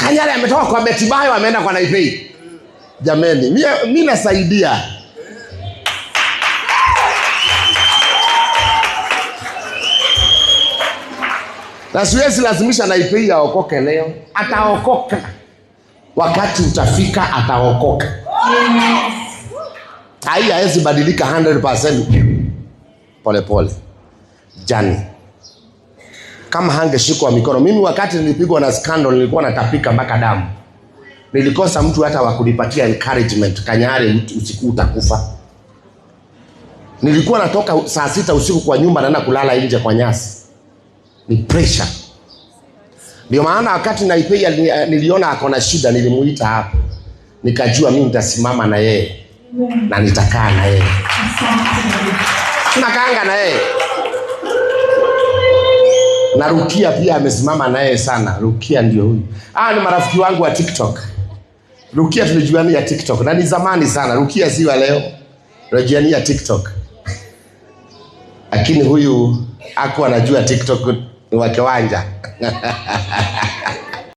Kanyari ametoka kwa Betibayo ameenda kwa Naipei. Jameni, mimi nasaidia. Na siwezi lazimisha Naipei aokoke leo. Ataokoka. Wakati utafika ataokoka. Haya hawezi badilika 100%. Pole pole. Jani. Kama hangeshikwa mikono. Mimi wakati nilipigwa na scandal nilikuwa natapika mpaka damu. Nilikosa mtu hata wa kunipatia encouragement. Kanyari usiku utakufa. Nilikuwa natoka saa 6 usiku kwa nyumba naenda kulala nje kwa nyasi. Ni pressure. Ndio maana wakati Naipei niliona ako na shida nilimuita hapa. Nikajua mimi nitasimama na yeye. Na nitakaa na yeye. Tunakaanga na yeye. Na Rukia pia amesimama na yeye sana. Rukia ndio huyu. Ni marafiki wangu wa TikTok. Rukia tulijuana ya TikTok. Na ni zamani sana. Rukia si wa leo. Tulijuana ya TikTok. Lakini huyu hakuwa anajua TikTok ni wa kiwanja.